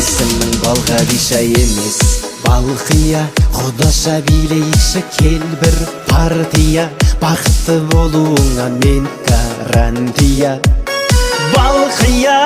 есімің Балғадиша емес, Балқия. Құдаша билейікші кел бір партия, бақытты болуыңа мен гарантия. Балқия.